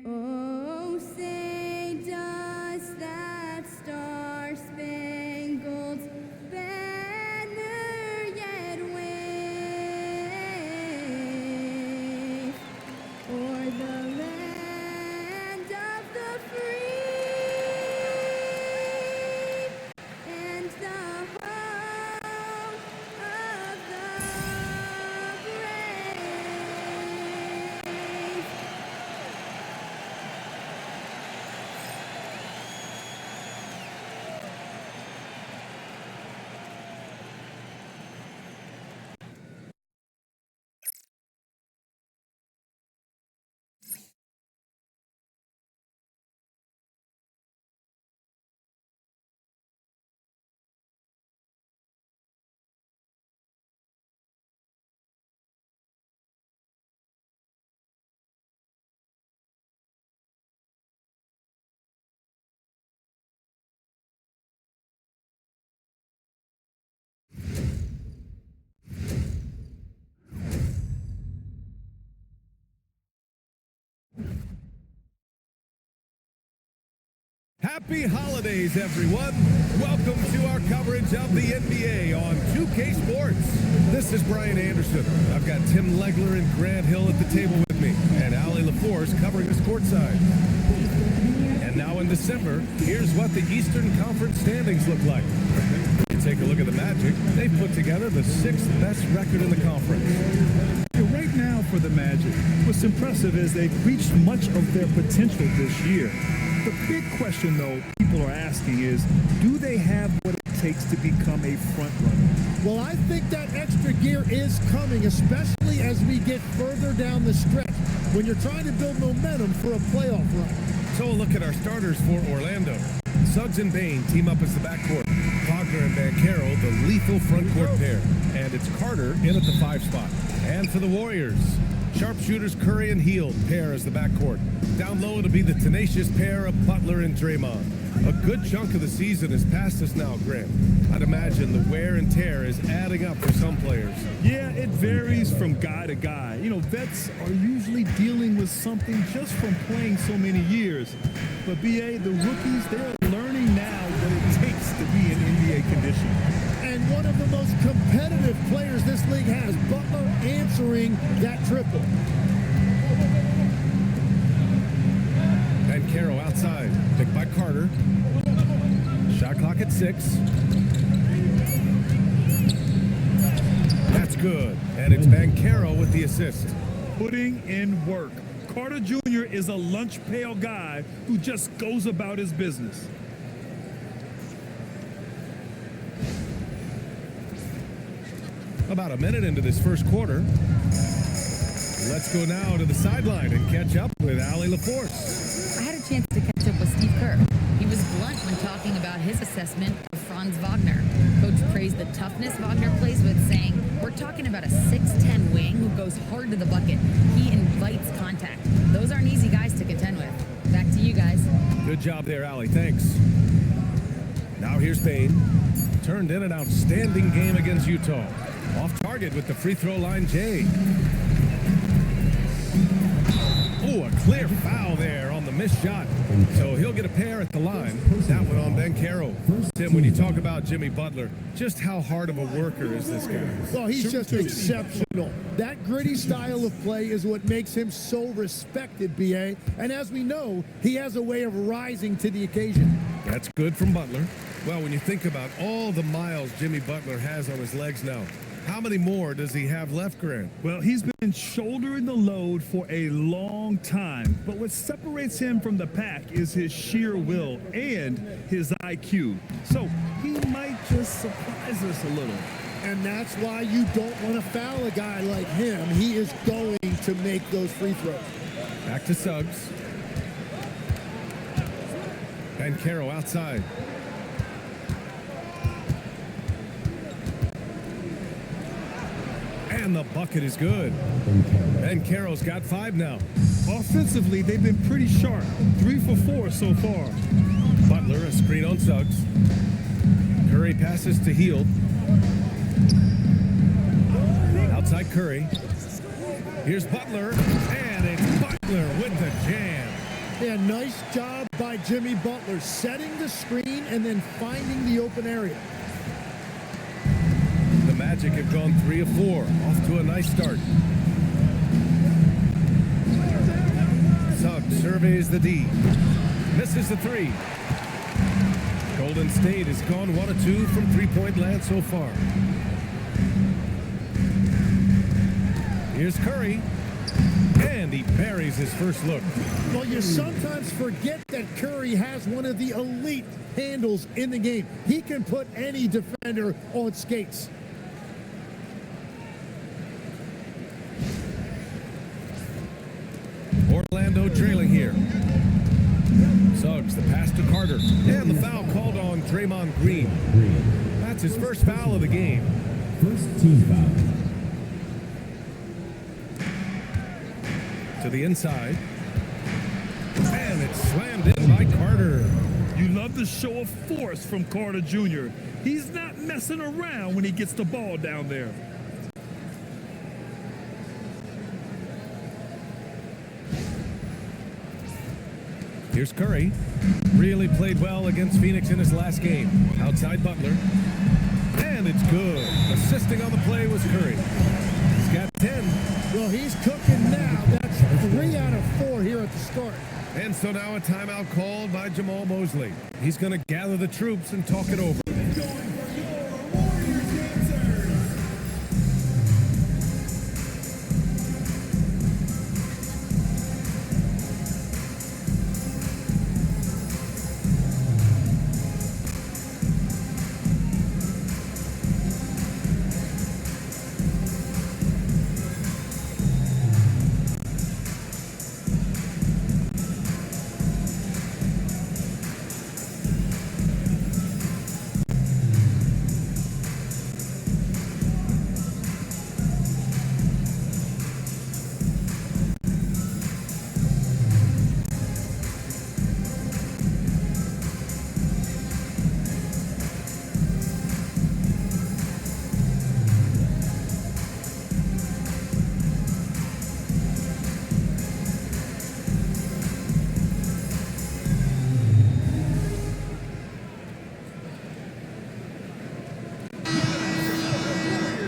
Oh, say does that star-spangled banner yet wave o'er the land of the free and the home of the brave? Happy holidays, everyone. Welcome to our coverage of the NBA on 2K Sports. This is Brian Anderson. I've got Tim Legler and Grant Hill at the table with me, and Allie LaForce covering us courtside. And now in December, here's what the Eastern Conference standings look like. You take a look at the Magic. They've put together the 6th best record in the conference. Right now for the Magic, what's impressive is they've reached much of their potential this year. The big question, though, people are asking is, do they have what it takes to become a front runner? Well, I think that extra gear is coming, especially as we get further down the stretch when you're trying to build momentum for a playoff run. So a look at our starters for Orlando. Suggs and Bain team up as the backcourt. Wagner and Banchero, the lethal front court pair. And it's Carter in at the 5 spot. And for the Warriors, sharpshooters Curry and Hield pair as the backcourt. Down low, it'll be the tenacious pair of Butler and Draymond. A good chunk of the season is past us now, Grant. I'd imagine the wear and tear is adding up for some players. Yeah, it varies from guy to guy. You know, vets are usually dealing with something just from playing so many years. But BA, the rookies, they're learning now what it takes to be in NBA condition. And one of the most competitive players this league has, Butler, answering that triple. Banchero outside, picked by Carter. Shot clock at 6. That's good, and it's Banchero with the assist. Putting in work. Carter Jr. is a lunch pail guy who just goes about his business. About a minute into this first quarter. Let's go now to the sideline and catch up with Allie LaForce. I had a chance to catch up with Steve Kerr. He was blunt when talking about his assessment of Franz Wagner. Coach praised the toughness Wagner plays with, saying, "We're talking about a 6'10" wing who goes hard to the bucket. He invites contact. Those aren't easy guys to contend with." Back to you guys. Good job there, Allie. Thanks. Now here's Bain. Turned in an outstanding game against Utah. Off target with the free throw line, Jay. Oh, a clear foul there on the missed shot. So he'll get a pair at the line. That one on Banchero. Tim, when you talk about Jimmy Butler, just how hard of a worker is this guy? Well, he's just exceptional. That gritty style of play is what makes him so respected, BA. And as we know, he has a way of rising to the occasion. That's good from Butler. Well, when you think about all the miles Jimmy Butler has on his legs now, how many more does he have left, Grant? Well, he's been shouldering the load for a long time, but what separates him from the pack is his sheer will and his IQ. So he might just surprise us a little. And that's why you don't want to foul a guy like him. He is going to make those free throws. Back to Suggs. Banchero outside. And the bucket is good. Banchero's got 5 now. Offensively, they've been pretty sharp. 3 for 4 so far. Butler, a screen on Suggs. Curry passes to Hield. Outside Curry. Here's Butler, and it's Butler with the jam. Yeah, nice job by Jimmy Butler, setting the screen and then finding the open area. The Magic have gone 3 of 4, off to a nice start. Suggs surveys the D. Misses the 3. Golden State has gone 1 of 2 from three-point land so far. Here's Curry. And he buries his first look. Well, you sometimes forget that Curry has one of the elite handles in the game. He can put any defender on skates. Orlando trailing here. Suggs, the pass to Carter. And the foul called on Draymond Green. That's his first foul of the game. First team foul. To the inside. And it's slammed in by Carter. You love the show of force from Carter Jr. He's not messing around when he gets the ball down there. Here's Curry. Really played well against Phoenix in his last game. Outside Butler. And it's good. Assisting on the play was Curry. He's got 10. Well, he's cooking now. That's 3 out of 4 here at the start. And so now a timeout called by Jamal Mosley. He's going to gather the troops and talk it over.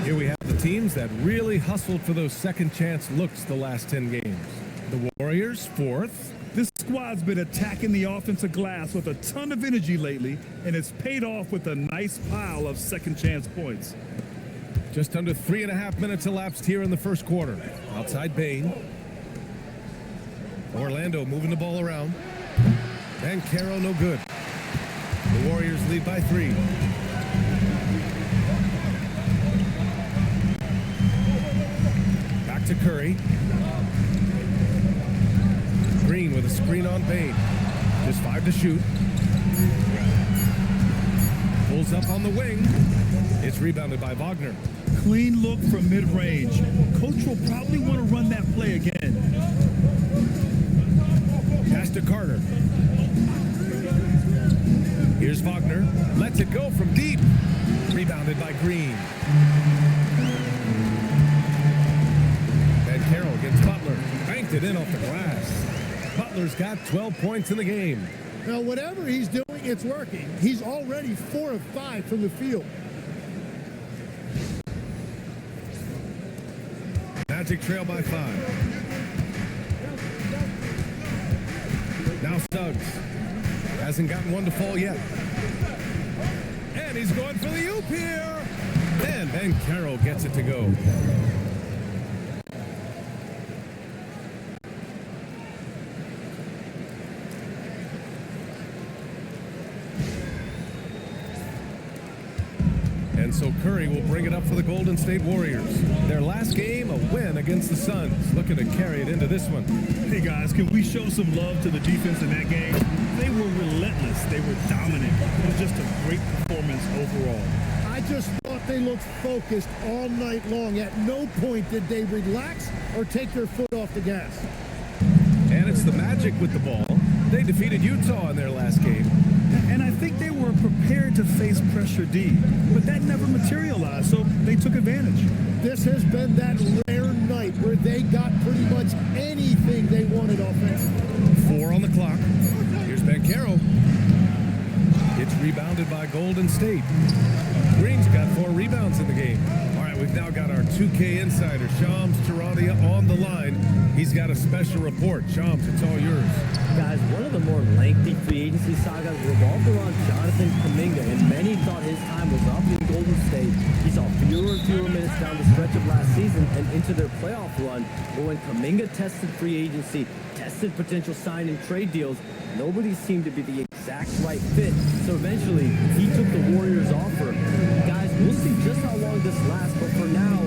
Here we have the teams that really hustled for those second chance looks the last 10 games. The Warriors, 4th. This squad's been attacking the offensive glass with a ton of energy lately, and it's paid off with a nice pile of second chance points. Just under 3.5 minutes elapsed here in the first quarter. Outside Bain. Orlando moving the ball around. And Caro no good. The Warriors lead by 3. Back to Curry. Green with a screen on Bain. Just 5 to shoot. Pulls up on the wing. It's rebounded by Wagner. Clean look from mid-range. Coach will probably want to run that play again. Pass to Carter. Here's Wagner. Lets it go from deep. Rebounded by Green. And Carroll against Butler. Banked it in off the glass. Butler's got 12 points in the game. Now, whatever he's doing, it's working. He's already 4 of 5 from the field. Magic trail by 5. Now Suggs. Hasn't gotten one to fall yet. And he's going for the oop here. And Ben Carroll gets it to go. And so Curry will bring it up for the Golden State Warriors. Their last game, a win against the Suns. Looking to carry it into this one. Hey guys, can we show some love to the defense in that game? They were relentless. They were dominant. It was just a great performance overall. I just thought they looked focused all night long. At no point did they relax or take their foot off the gas. And it's the Magic with the ball. They defeated Utah in their last game. And I think they were prepared to face pressure D, but that never materialized, so they took advantage. This has been that rare night night where they got pretty much anything they wanted offensively. 4 on the clock. Here's Bancaro. It's rebounded by Golden State. Green's got 4 rebounds in the game. All right, we've now got our 2K insider, Shams Charania, on the line. He's got a special report. Shams, it's all yours. Guys, one of the more lengthy free agency sagas revolved around Jonathan Kuminga, and many thought his time was up in Golden State. He saw fewer and fewer minutes down the stretch of last season and into their playoff run. But when Kuminga tested free agency, tested potential sign and trade deals, nobody seemed to be the exact right fit. So eventually, he took the Warriors' offer. Guys, we'll see just how long this lasts, but for now,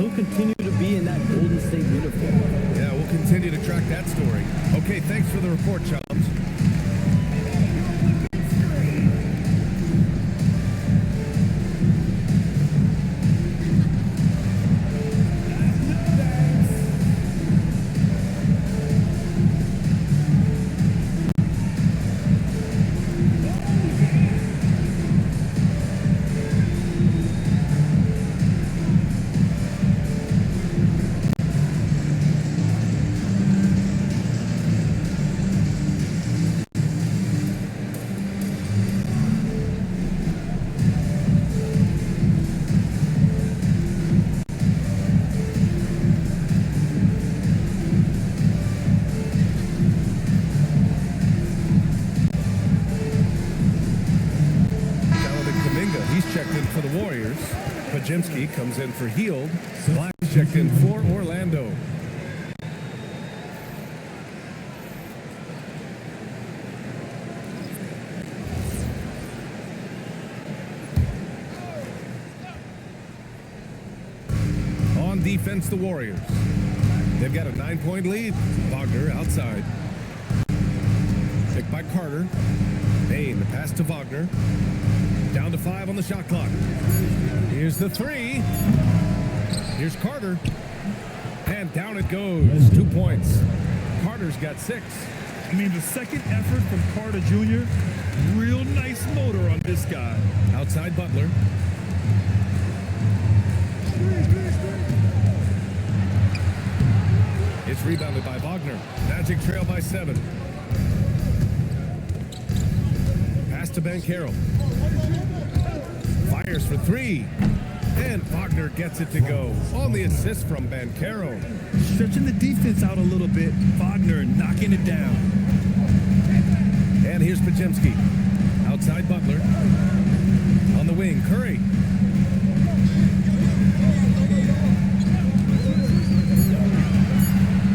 he'll continue to be in that Golden State uniform. Yeah, we'll continue to track that story. Okay, thanks for the report, Shams. Checked in for the Warriors. Pajemski comes in for Heald. Black checked in for Orlando. On defense, the Warriors. They've got a 9-point lead. Wagner outside. Picked by Carter. Payne, the pass to Wagner. Down to 5 on the shot clock. Here's the 3. Here's Carter. And down it goes. 2 points. Carter's got 6. I mean, the second effort from Carter Jr., real nice motor on this guy. Outside Butler. It's rebounded by Wagner. Magic trail by 7. Pass to Bancaro. Fires for 3. And Wagner gets it to go. On the assist from Bancaro. Stretching the defense out a little bit. Wagner knocking it down. And here's Pajemski. Outside Butler. On the wing, Curry.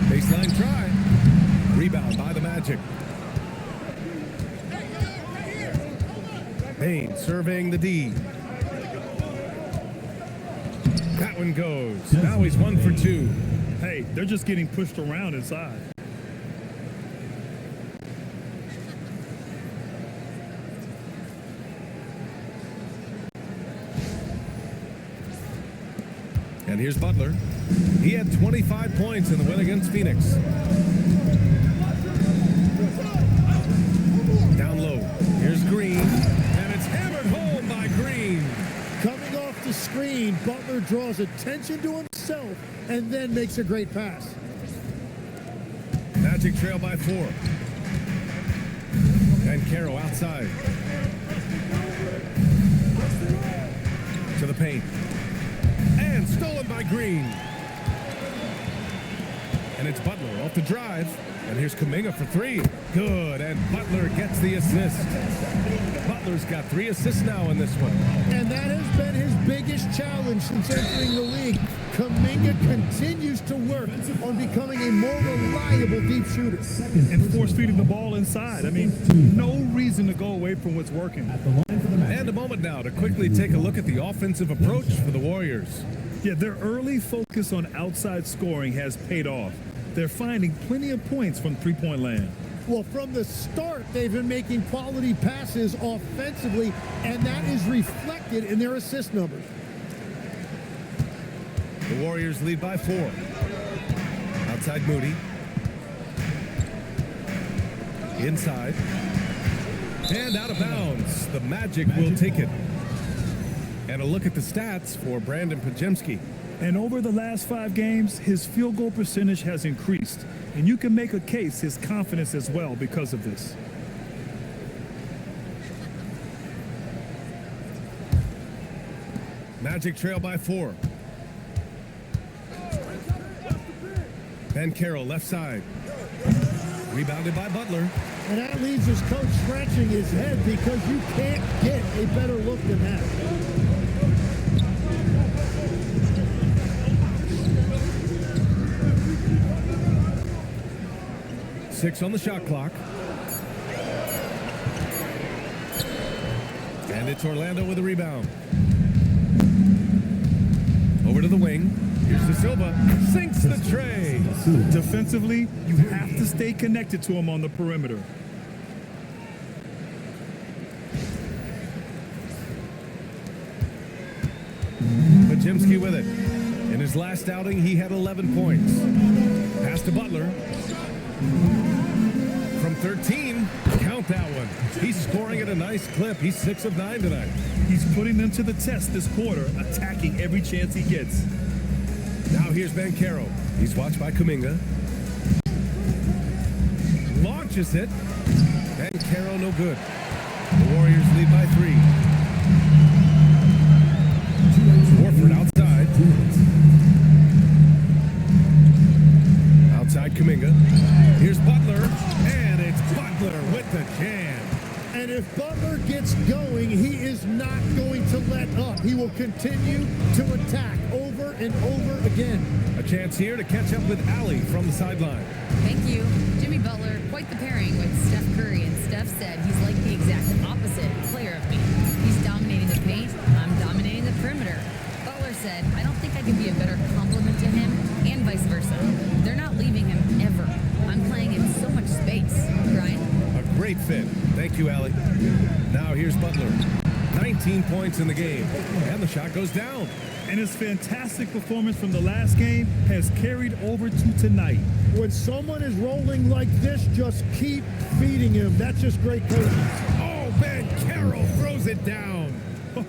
Baseline try. Rebound by the Magic. Payne serving the D. That one goes. Now he's 1 for 2. Hey, they're just getting pushed around inside. And here's Butler. He had 25 points in the win against Phoenix. Down low. Here's Green. And it's hammered home by Green. Coming off the screen, Butler draws attention to himself and then makes a great pass. Magic trail by 4. Bancaro outside. To the paint. And stolen by Green. And it's Butler off the drive. And here's Kuminga for 3. Good. And Butler gets the assist. Butler's got 3 assists now in this one. And that has been his biggest challenge since entering the league. Kuminga continues to work on becoming a more reliable deep shooter. And force feeding the ball inside. I mean, no reason to go away from what's working. And a moment now to quickly take a look at the offensive approach for the Warriors. Yeah, their early focus on outside scoring has paid off. They're finding plenty of points from three-point land. Well, from the start, they've been making quality passes offensively, and that is reflected in their assist numbers. The Warriors lead by 4. Outside Moody. Inside. And out of bounds. The Magic will take it. And a look at the stats for Brandon Pajemski. And over the last 5 games, his field goal percentage has increased. And you can make a case his confidence as well because of this. Magic trail by 4. Ben Carroll left side. Rebounded by Butler. And that leaves his coach scratching his head because you can't get a better look than that. Six on the shot clock. And it's Orlando with a rebound. Over to the wing. Here's De Silva. Sinks the tray. Defensively, you have to stay connected to him on the perimeter. Majimski with it. In his last outing, he had 11 points. Pass to Butler. From 13, count that one. He's scoring at a nice clip. He's 6 of 9 tonight. He's putting them to the test this quarter, attacking every chance he gets. Now here's Ben Carroll. He's watched by Kuminga. Launches it. Ben Carroll no good. The Warriors lead by 3. Horford outside. Outside Kuminga. Here's Butler. And it's Butler with the jam. And if Butler gets going, he is not going to let up. He will continue to attack over and over again. A chance here to catch up with Allie from the sideline. Thank you. Jimmy Butler, quite the pairing with Steph Curry, and Steph said he's like the exact opposite player of me. He's dominating the paint, I'm dominating the perimeter. Butler said, I don't think I could be a better complement to him, and vice versa. They're not leaving him ever. I'm playing in so much space. Brian? A great fit. Thank you, Allie. Now here's Butler. 19 points in the game, and the shot goes down. And his fantastic performance from the last game has carried over to tonight. When someone is rolling like this, just keep feeding him. That's just great coaching. Oh, Ben Carroll throws it down.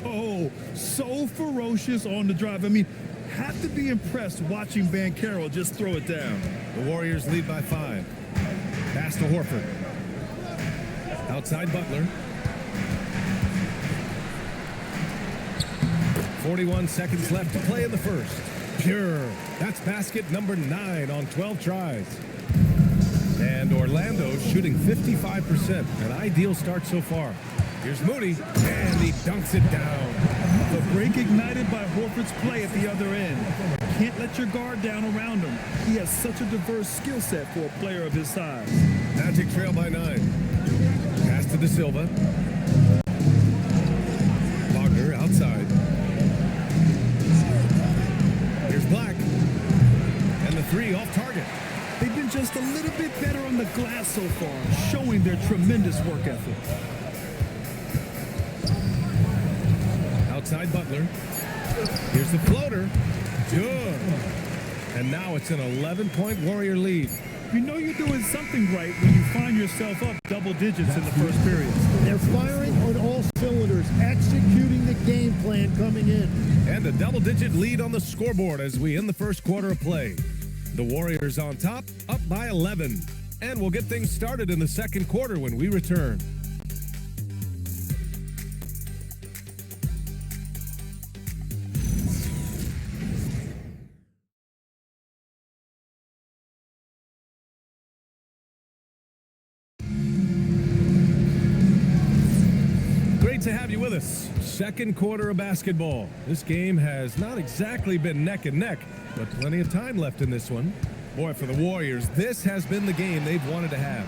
Oh, so ferocious on the drive. I mean, have to be impressed watching Ben Carroll just throw it down. The Warriors lead by 5. Pass to Horford. Outside Butler. 41 seconds left to play in the first. Pure. That's basket number 9 on 12 tries. And Orlando shooting 55%. An ideal start so far. Here's Moody, and he dunks it down. The break ignited by Horford's play at the other end. Can't let your guard down around him. He has such a diverse skill set for a player of his size. Magic trail by 9. Pass to De Silva. Wagner outside. Here's Black. And the 3 off target. They've been just a little bit better on the glass so far, showing their tremendous work ethic. Outside Butler. Here's the floater. Good. And now it's an 11-point Warrior lead. You know you're doing something right when you find yourself up double digits in the first period. They're firing on all cylinders, executing the game plan coming in. And a double-digit lead on the scoreboard as we end the first quarter of play. The Warriors on top, up by 11. And we'll get things started in the second quarter when we return. Great to have you with us. Second quarter of basketball. This game has not exactly been neck and neck, but plenty of time left in this one. Boy, for the Warriors, this has been the game they've wanted to have.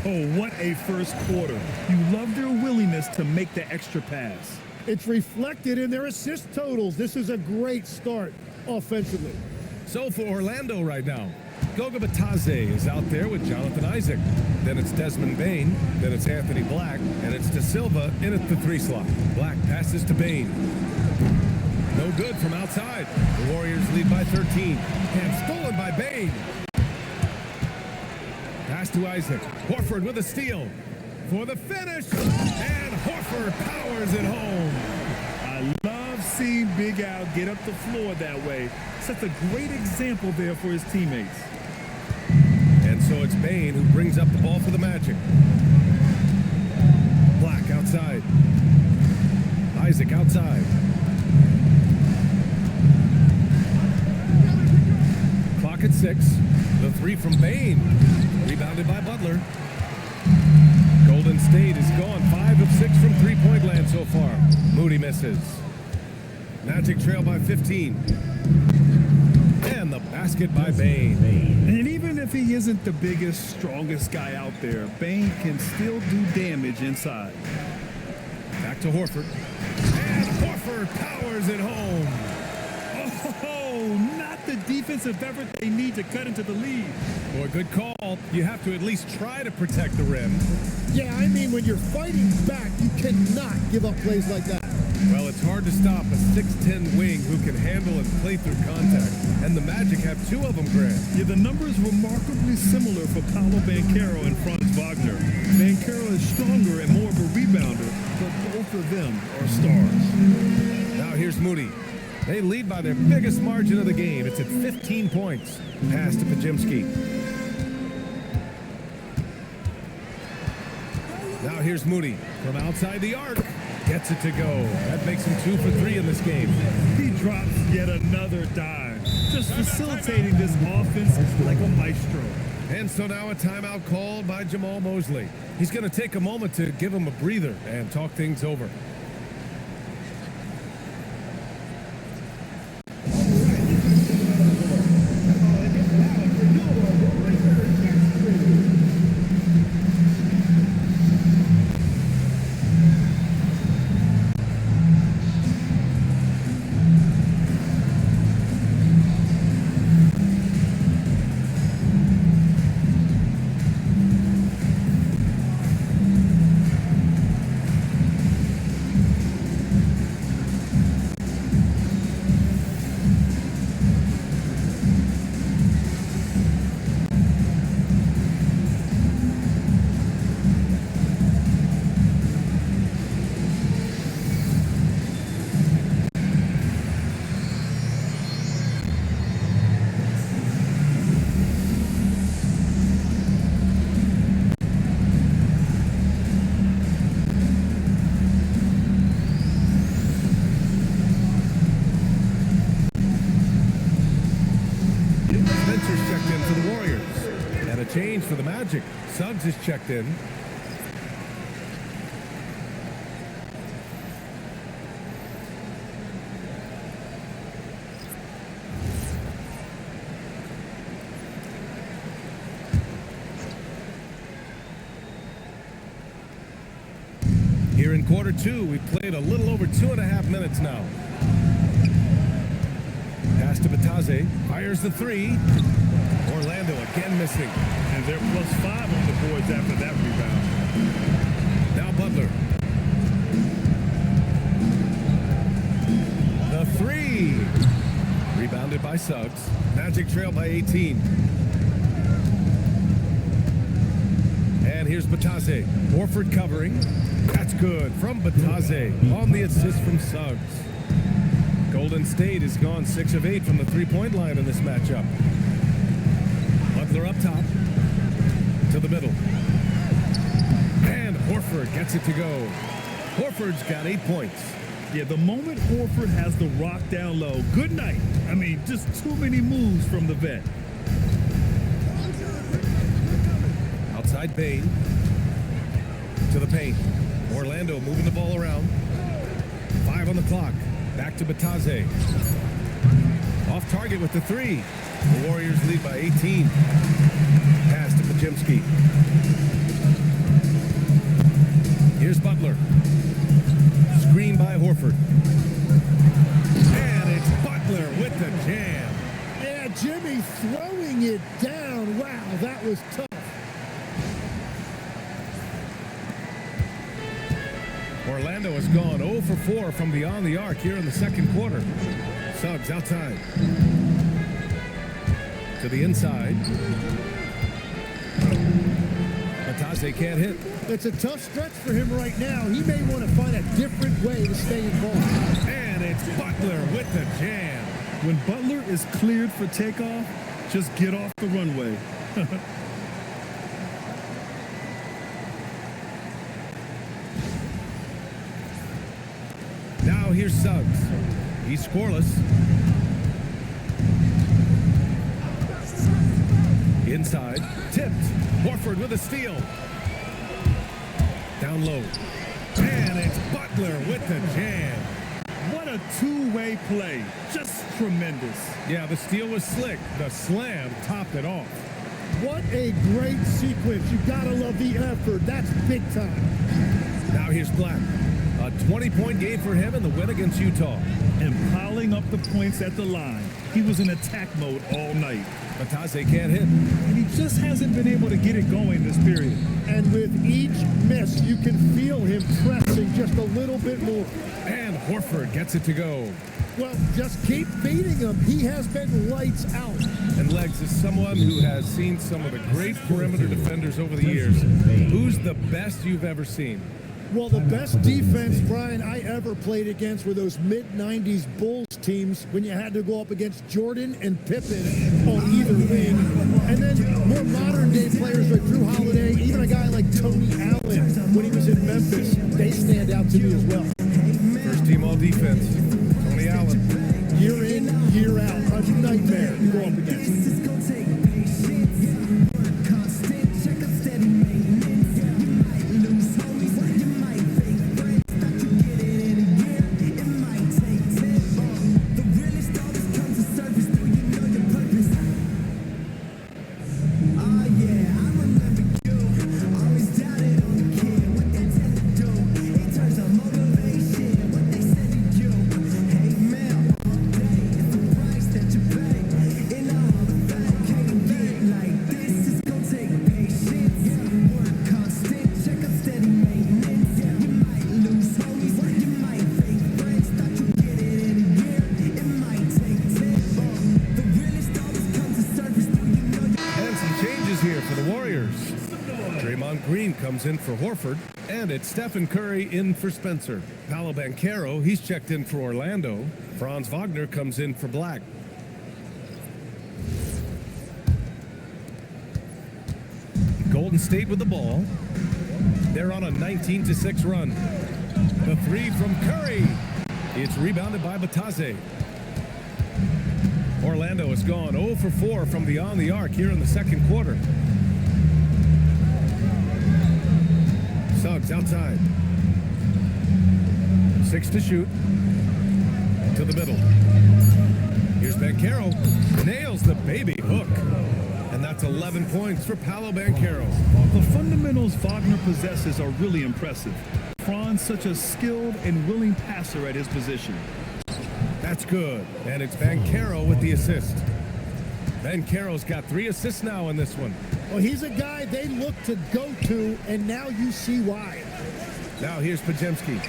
Oh, what a first quarter. You love their willingness to make the extra pass. It's reflected in their assist totals. This is a great start offensively. So for Orlando right now, Goga Batadze is out there with Jonathan Isaac. Then it's Desmond Bane. Then it's Anthony Black. And it's De Silva in at the 3 slot. Black passes to Bane. No good from outside. The Warriors lead by 13. And stolen by Bane. Pass to Isaac. Horford with a steal. For the finish. And Horford powers it home. I love Love seeing Big Al get up the floor that way. Sets a great example there for his teammates. And so it's Bain who brings up the ball for the Magic. Black outside. Isaac outside. Clock at 6. The three from Bain. Rebounded by Butler. Golden State is gone 5 of 6 from three-point land so far. Moody misses. Magic trail by 15. And the basket by Bain. And even if he isn't the biggest, strongest guy out there, Bain can still do damage inside. Back to Horford. And Horford powers it home. Oh, not the defensive effort they need to cut into the lead. Boy, good call. You have to at least try to protect the rim. Yeah, I mean, when you're fighting back, you cannot give up plays like that. Well, it's hard to stop a 6'10 wing who can handle and play through contact. And the Magic have 2 of them, Grant. Yeah, the numbers remarkably similar for Paolo Banchero and Franz Wagner. Banchero is stronger and more of a rebounder, but both of them are stars. Now here's Moody. They lead by their biggest margin of the game. It's at 15 points. Pass to Pajimski. Now here's Moody from outside the arc. Gets it to go. That makes him 2 for 3 in this game. He drops yet another dime, just facilitating this offense like a maestro. And so now a timeout called by Jamal Mosley. He's going to take a moment to give him a breather and talk things over. Change for the Magic. Suggs is checked in. Here in quarter 2, we've played a little over 2.5 minutes now. Pass to Batase. Fires the 3. Orlando again missing. And they're +5 on the boards after that rebound. Now Butler. The 3. Rebounded by Suggs. Magic trail by 18. And here's Batase. Horford covering. That's good from Batase on the assist from Suggs. Golden State has gone 6 of 8 from the three-point line in this matchup. Butler up top to the middle. And Horford gets it to go. Horford's got 8 points. Yeah, the moment Horford has the rock down low, good night. I mean, just too many moves from the vet. Outside Bain to the paint. Orlando moving the ball around. 5 on the clock. Back to Batase. Off target with the 3. The Warriors lead by 18. Pass to Pajimski. Here's Butler. Screen by Horford. And it's Butler with the jam. Yeah, Jimmy throwing it down. Wow, that was tough. Orlando has gone 0 for 4 from beyond the arc here in the second quarter. Suggs outside. To the inside. Batase can't hit. It's a tough stretch for him right now. He may want to find a different way to stay involved. And And it's Butler with the jam. When Butler is cleared for takeoff, just get off the runway. Now here's Suggs. He's scoreless. Inside, tipped. Horford with a steal. Down low. And it's Butler with the jam. What a two-way play. Just tremendous. Yeah, the steal was slick. The slam topped it off. What a great sequence. You gotta love the effort. That's big time. Now here's Black. A 20-point game for him in the win against Utah. And piling up the points at the line. He was in attack mode all night. Batase can't hit. And he just hasn't been able to get it going this period. And with each miss, you can feel him pressing just a little bit more. And Horford gets it to go. Well, just keep feeding him. He has been lights out. And Legs is someone who has seen some of the great perimeter defenders over the years. Who's the best you've ever seen? Well, the best defense, Brian, I ever played against were those mid-90s Bulls teams when you had to go up against Jordan and Pippen on either wing. And then more modern-day players like Drew Holiday, even a guy like Tony Allen when he was in Memphis, they stand out to me as well. First team all defense. Tony Allen. Year in, year out, a nightmare to go up against. Comes in for Horford, and it's Stephen Curry in for Spencer. Paolo Banchero, he's checked in for Orlando. Franz Wagner comes in for Black. Golden State with the ball. They're on a 19-6 run. The three from Curry. It's rebounded by Batase. Orlando has gone 0 for 4 from beyond the arc here in the second quarter. Suggs outside. 6 to shoot. To the middle. Here's Banchero. Nails the baby hook. And that's 11 points for Paolo Banchero. The fundamentals Wagner possesses are really impressive. Franz such a skilled and willing passer at his position. That's good. And it's Banchero with the assist. Banchero's got 3 assists now in this one. Well, he's a guy they look to go to, and now you see why. Now here's Podziemski.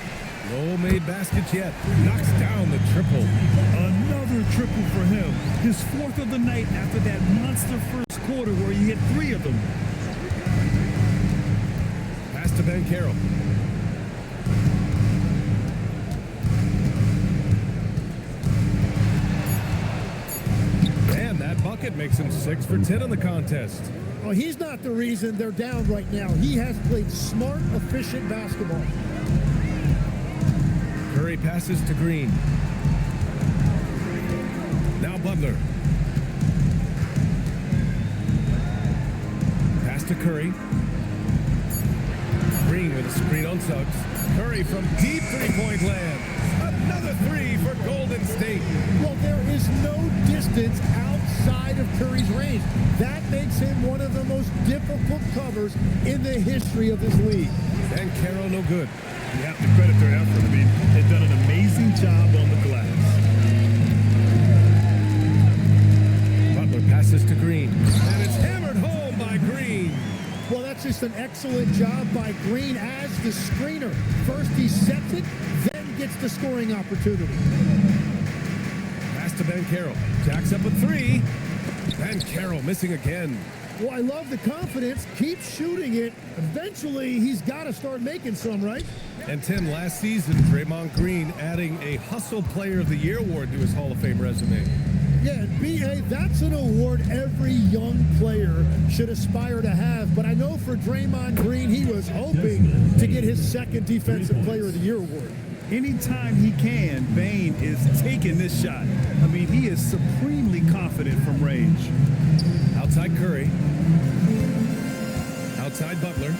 No made baskets yet. Knocks down the triple. Another triple for him. His 4th of the night after that monster first quarter where he hit 3 of them. Pass to Banchero. And that bucket makes him 6 for 10 in the contest. Well, he's not the reason they're down right now. He has played smart, efficient basketball. Curry passes to Green. Now Butler. Pass to Curry. Green with a screen on Suggs. Curry from deep three-point land. Another 3 for Golden State. Well, there is no distance outside of Curry's range. That makes him one of the most difficult covers in the history of this league. Banchero no good. You have to credit their effort. I mean, they've done an amazing job on the glass. Butler passes to Green. And it's hammered home by Green. Well, that's just an excellent job by Green as the screener. First he sets it, then gets the scoring opportunity. Pass to Banchero. Jacks up a 3. Banchero missing again. Well, I love the confidence. Keep shooting it. Eventually, he's got to start making some, right? And Tim, last season, Draymond Green adding a Hustle Player of the Year award to his Hall of Fame resume. Yeah, B.A., that's an award every young player should aspire to have. But I know for Draymond Green, he was hoping to get his second Defensive Player of the Year award. Anytime he can, Bane is taking this shot. I mean, he is supremely confident from range. Outside Curry. Outside Butler.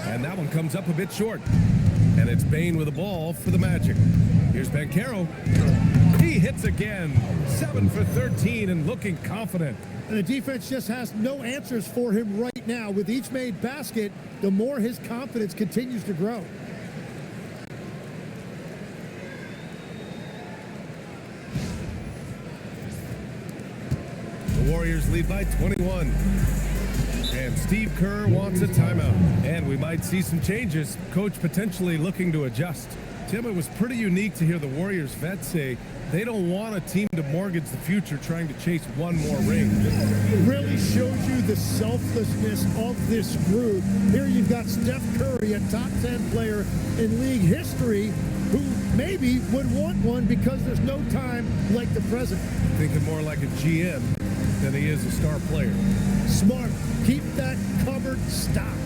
And that one comes up a bit short. And it's Bane with the ball for the Magic. Here's Banchero. He hits again. 7 for 13 and looking confident. And the defense just has no answers for him right now. With each made basket, the more his confidence continues to grow. The Warriors lead by 21. And Steve Kerr wants a timeout. And we might see some changes. Coach potentially looking to adjust. Tim, it was pretty unique to hear the Warriors vets say they don't want a team to mortgage the future trying to chase one more ring. It really shows you the selflessness of this group. Here you've got Steph Curry, a top 10 player in league history, who maybe would want one because there's no time like the present. Thinking more like a GM than he is a star player. Smart. Keep that cupboard stocked.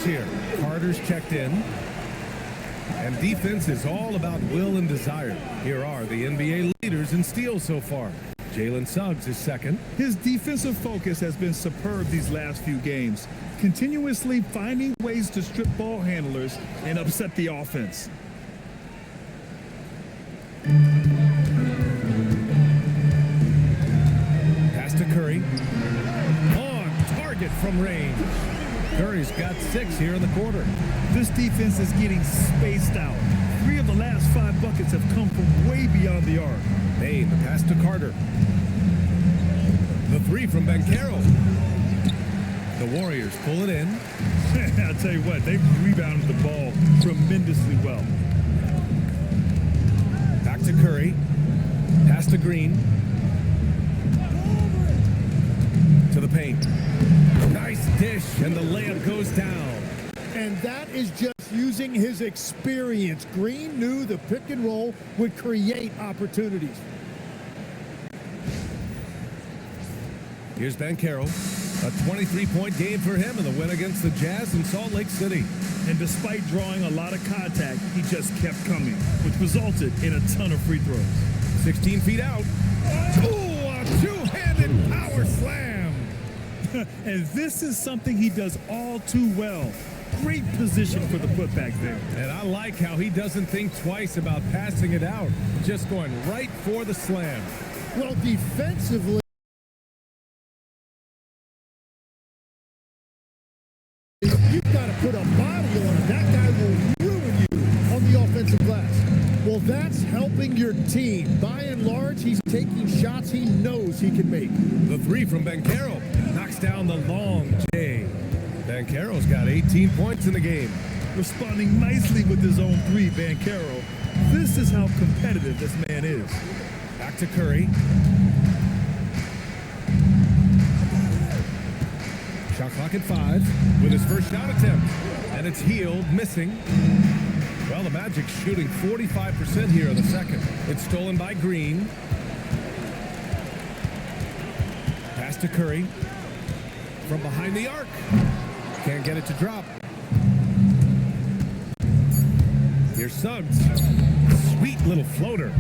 Here, Carter's checked in, and defense is all about will and desire. Here are the NBA leaders in steals so far. Jalen Suggs is second. His defensive focus has been superb these last few games, continuously finding ways to strip ball handlers and upset the offense. Pass to Curry. On target from range. Curry's got 6 here in the quarter. This defense is getting spaced out. 3 of the last 5 buckets have come from way beyond the arc. Hey, the pass to Carter. The 3 from Banchero. The Warriors pull it in. I'll tell you what, they've rebounded the ball tremendously well. Back to Curry. Pass to Green. To the paint. Nice dish, and the layup goes down. And that is just using his experience. Green knew the pick and roll would create opportunities. Here's Banchero. A 23-point game for him in the win against the Jazz in Salt Lake City. And despite drawing a lot of contact, he just kept coming, which resulted in a ton of free throws. 16 feet out. Ooh, a two-handed power slam. And this is something he does all too well. Great position for the putback there. And I like how he doesn't think twice about passing it out, just going right for the slam. Well, defensively, you've got to put a body on him. That guy will ruin you on the offensive glass. Well, that's helping your team. By and large, he's taking shots he knows he can make. The 3 from Banchero knocks down the long J. Banchero's got 18 points in the game. Responding nicely with his own 3, Banchero. This is how competitive this man is. Back to Curry. Shot clock at 5 with his first shot attempt. And it's healed, missing. Well, the Magic's shooting 45% here in the second. It's stolen by Green. Pass to Curry. From behind the arc. Can't get it to drop. Here's Suggs. Sweet Little floater.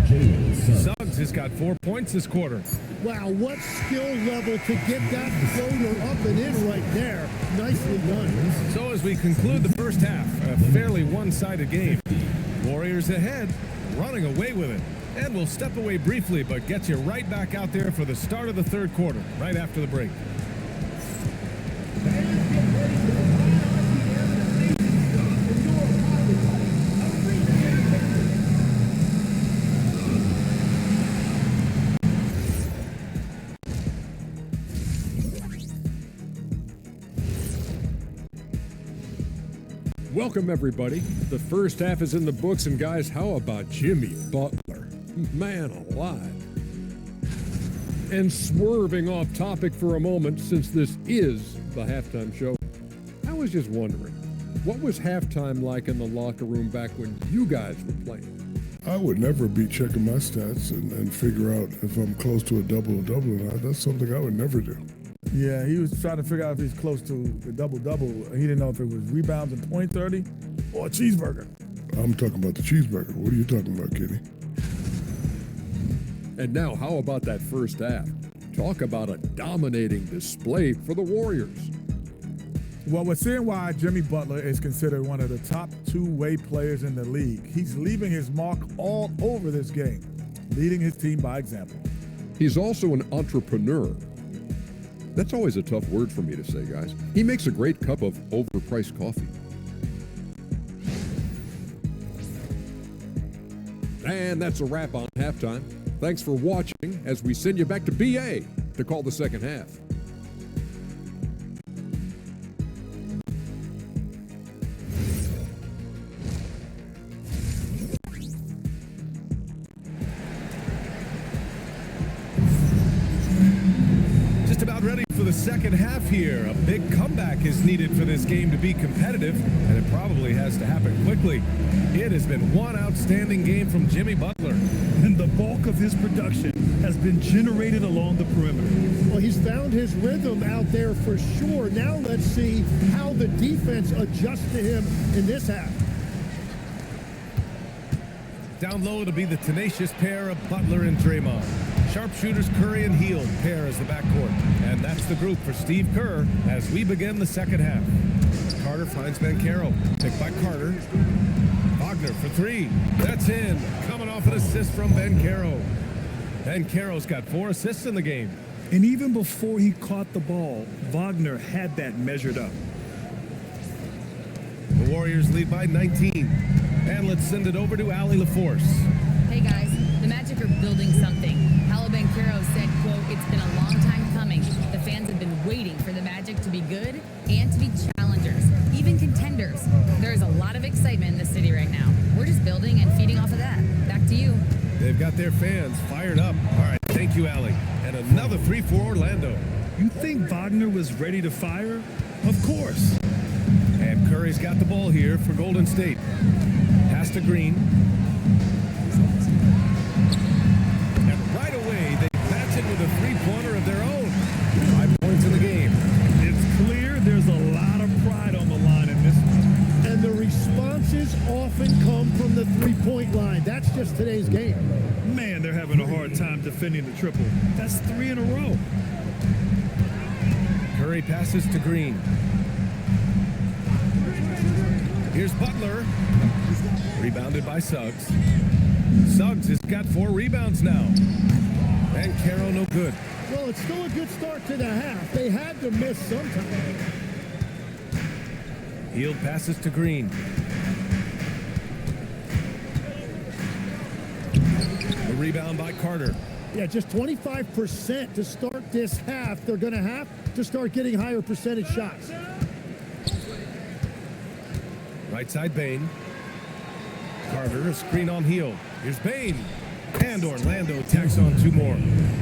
Suggs has got 4 points this quarter. Wow, what skill level to get that floater up and in right there. Nicely done. So as we conclude the first half, a fairly one-sided game. Warriors ahead, running away with it. And we'll step away briefly, but get you right back out there for the start of the third quarter, right after the break. Welcome, everybody. The first half is in the books, and guys, how about Jimmy Butler? Man alive. And swerving off topic for a moment, since this is the halftime show, I was just wondering, what was halftime like in the locker room back when you guys were playing? I would never be checking my stats and figure out if I'm close to a double-double or not. That's something I would never do. Yeah, he was trying to figure out if he's close to the double-double. He didn't know if it was rebounds and point 30 or a cheeseburger. I'm talking about the cheeseburger. What are you talking about, Kitty? And now, how about that first half? Talk about a dominating display for the Warriors. Well, we're seeing why Jimmy Butler is considered one of the top two-way players in the league. He's leaving his mark all over this game, leading his team by example. He's also an entrepreneur. That's always a tough word for me to say, guys. He makes a great cup of overpriced coffee. And that's a wrap on halftime. Thanks for watching as we send you back to BA to call the second half. Just about ready for the second half here. A big comeback is needed for this game to be competitive, and it probably has to happen quickly. It has been one outstanding game from Jimmy Butler. And the bulk of his production has been generated along the perimeter. Well, he's found his rhythm out there for sure. Now let's see how the defense adjusts to him in this half. Down low to be the tenacious pair of Butler and Draymond. Sharpshooters Curry and Hield pair as the backcourt. And that's the group for Steve Kerr as we begin the second half. Carter finds Banchero. Picked by Carter. Wagner for three. That's in. Coming off an assist from Banchero. Banchero's got 4 assists in the game. And even before he caught the ball, Wagner had that measured up. The Warriors lead by 19. And let's send it over to Allie LaForce. Hey guys, the Magic are building something. Paolo Banchero said, quote, "It's been a long time coming. The fans have been waiting for the Magic to be good and to be challengers, even contenders. There's a lot of excitement in the city right now. We're just building and feeding off of that. Back to you." They've got their fans fired up. All right, thank you, Allie. And another 3 for Orlando. You think Wagner was ready to fire? Of course. And Curry's got the ball here for Golden State. Pass to Green. And right away, they match it with a three-pointer of their own. 5 points in the game. It's clear there's a lot of pride on the line in this one. And the responses often come from the three-point line. That's just today's game. Man, they're having a hard time defending the triple. That's 3 in a row. Curry passes to Green. Here's Butler. Rebounded by Suggs. Suggs has got 4 rebounds now. Banchero no good. Well, it's still a good start to the half. They had to miss sometime. Hield passes to Green. The rebound by Carter. Yeah, just 25% to start this half. They're going to have to start getting higher percentage shots. Right side, Bain. Carter, a screen on Hield. Here's Bain. And Orlando tacks on 2 more.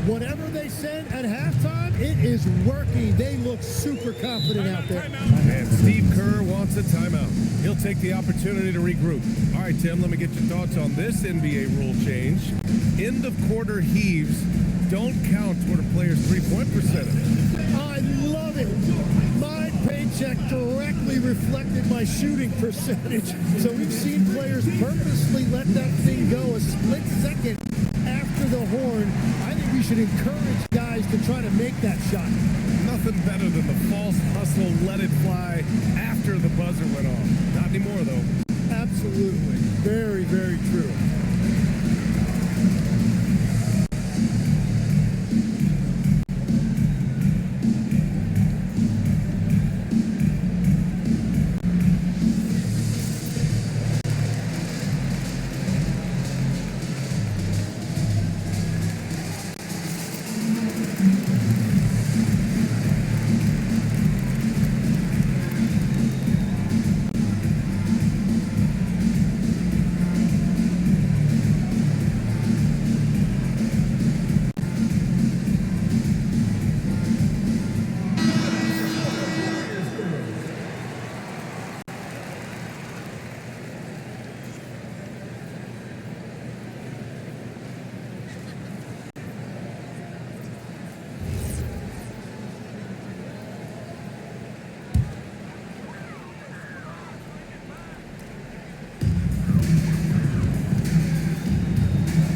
Whatever they send at halftime, it is working. They look super confident out there. And Steve Kerr wants a timeout. He'll take the opportunity to regroup. All right, Tim, let me get your thoughts on this NBA rule change. End of quarter heaves don't count toward a player's three-point percentage. I love it. My paycheck directly reflected my shooting percentage. So we've seen players purposely let that thing go a split second after the horn. I think we should encourage guys to try to make that shot. Nothing better than the false hustle, let it fly after the buzzer went off. Not anymore, though. Absolutely. Very, very true.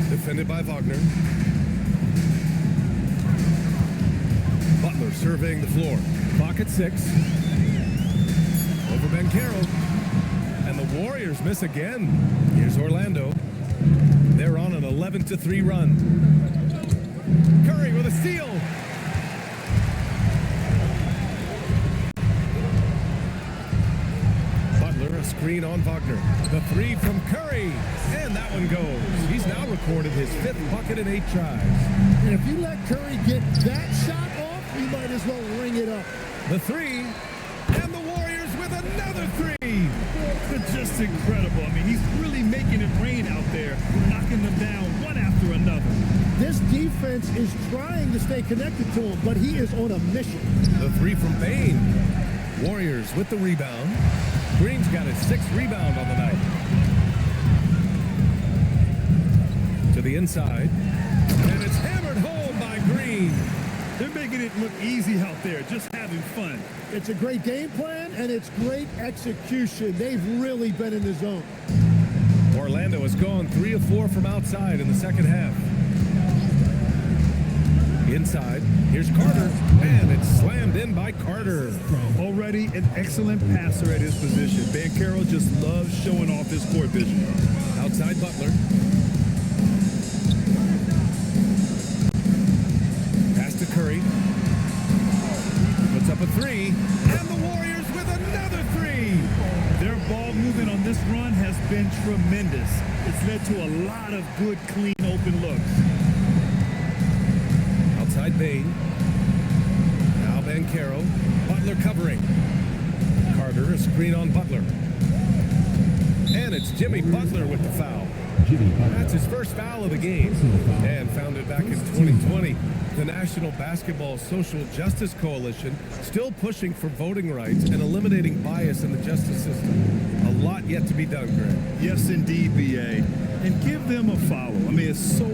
Defended by Wagner. Butler surveying the floor. Clock at 6. Over Bancaro. And the Warriors miss again. Here's Orlando. They're on an 11-3 run. Curry with a steal. Butler, a screen on Wagner. The 3 from Curry. And that one goes. He's now recorded his 5th bucket in 8 tries. And if you let Curry get that shot off, you might as well ring it up. The 3. And the Warriors with another 3. It's just incredible. I mean, he's really making it rain out there, knocking them down one after another. This defense is trying to stay connected to him, but he is on a mission. The 3 from Bain. Warriors with the rebound. Green's got his 6th rebound on the night. To the inside. And it's hammered home by Green. They're making it look easy out there, just having fun. It's a great game plan, and it's great execution. They've really been in the zone. Orlando has gone 3 of 4 from outside in the second half. Inside, here's Carter, and it's slammed in by Carter. Already an excellent passer at his position. Bancaro just loves showing off his court vision. Outside Butler. Pass to Curry. Puts up a 3, and the Warriors with another 3. Their ball movement on this run has been tremendous. It's led to a lot of good, clean, open looks. Outside Bain. Now Bancaro. Butler covering. Carter, a screen on Butler. And it's Jimmy Butler with the foul. That's his first foul of the game. And founded back in 2020, the National Basketball Social Justice Coalition still pushing for voting rights and eliminating bias in the justice system. A lot yet to be done, Greg. Yes, indeed, B.A. And give them a follow. I mean, it's so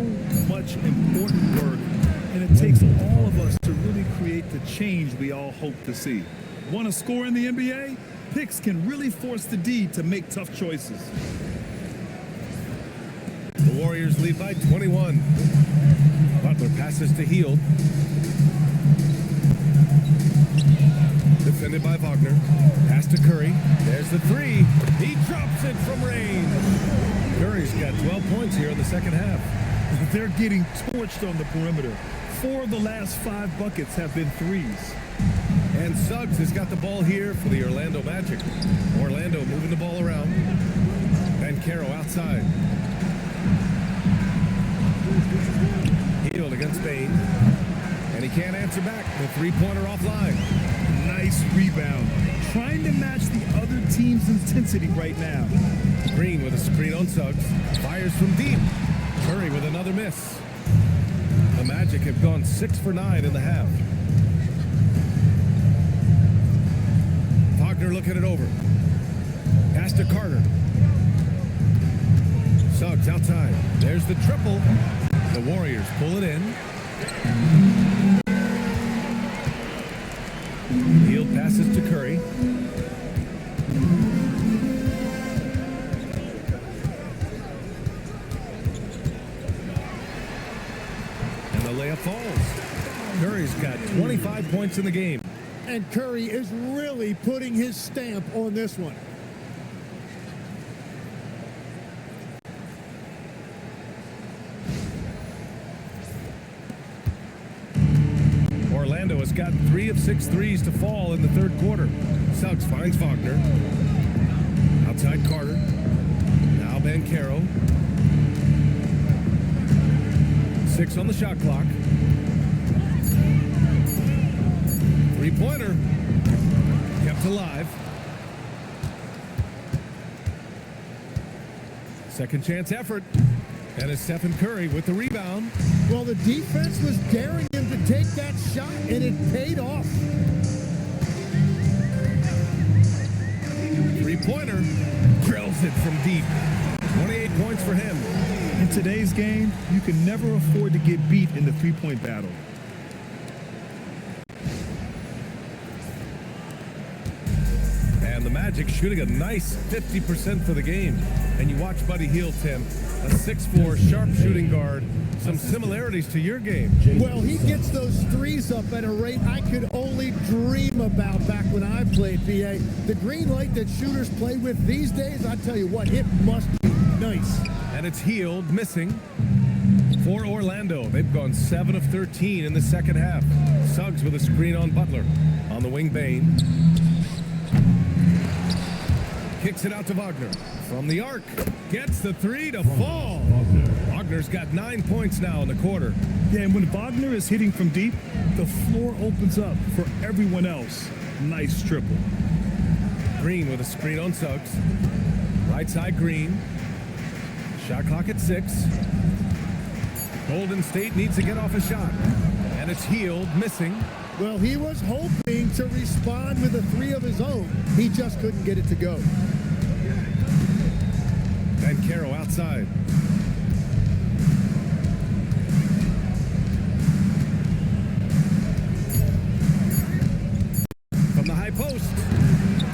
much important work, and it takes all of us to really create the change we all hope to see. Want to score in the NBA? Picks can really force the D to make tough choices. The Warriors lead by 21. Butler passes to Hield. Defended by Wagner. Pass to Curry. There's the 3. He drops it from range. Curry's got 12 points here in the second half. They're getting torched on the perimeter. 4 of the last 5 buckets have been threes. And Suggs has got the ball here for the Orlando Magic. Orlando moving the ball around. Bancaro outside. Hield against Bain. And he can't answer back. The 3-pointer offline. Nice rebound. Trying to match the other team's intensity right now. Green with a screen on Suggs. Fires from deep. Curry with another miss. The Magic have gone 6 for 9 in the half. Wagner looking it over. Pass to Carter. Suggs outside. There's the triple. The Warriors pull it in. Hield Passes to Curry. And the layup falls. Curry's got 25 points in the game. And Curry is really putting his stamp on this one. Orlando has got 3 of 6 threes to fall in the third quarter. Suggs finds Wagner. Outside Carter. Now Banchero. 6 on the shot clock. Three-pointer. Kept alive. Second chance effort. And it's Stephen Curry with the rebound. Well, the defense was daring him to take that shot, and it paid off. Three-pointer. Drills it from deep. 28 points for him. In today's game, you can never afford to get beat in the three-point battle. And the Magic shooting a nice 50% for the game. And you watch Buddy Hield, Tim, a 6'4", sharp shooting guard. Some similarities to your game. Well, he gets those threes up at a rate I could only dream about back when I played, BA. The green light that shooters play with these days, I tell you what, it must be nice. And it's Hield missing for Orlando. They've gone 7 of 13 in the second half. Suggs with a screen on Butler. On the wing, Bane. Kicks it out to Wagner. From the arc. Gets the three to fall. Wagner's got 9 points now in the quarter. Yeah, and when Wagner is hitting from deep, the floor opens up for everyone else. Nice triple. Green with a screen on Suggs. Right side, Green. Shot clock at 6. Golden State needs to get off a shot. And it's Hield missing. Well, he was hoping to respond with a three of his own. He just couldn't get it to go. Banchero outside. From the high post.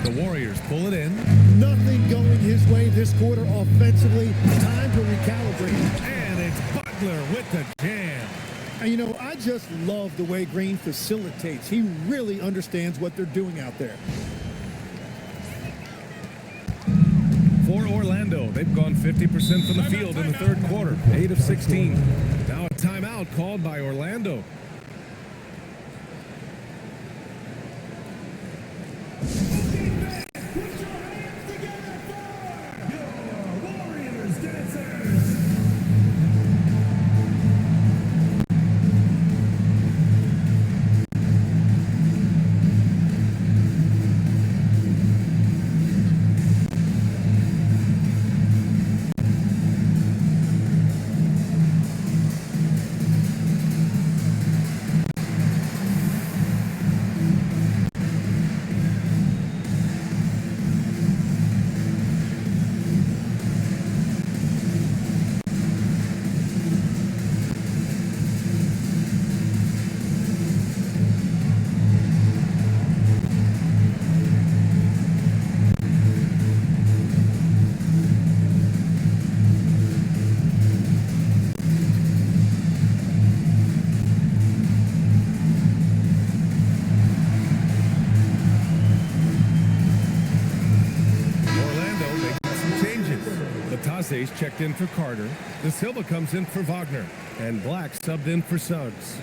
The Warriors pull it in. Nothing going his way this quarter offensively. Time to recalibrate. And it's Butler with the jam. And you know, I just love the way Green facilitates. He really understands what they're doing out there. For Orlando, they've gone 50% from the field in the third quarter. 8 of 16. Now a timeout called by Orlando. Checked in for Carter. De Silva comes in for Wagner. And Black subbed in for Suggs.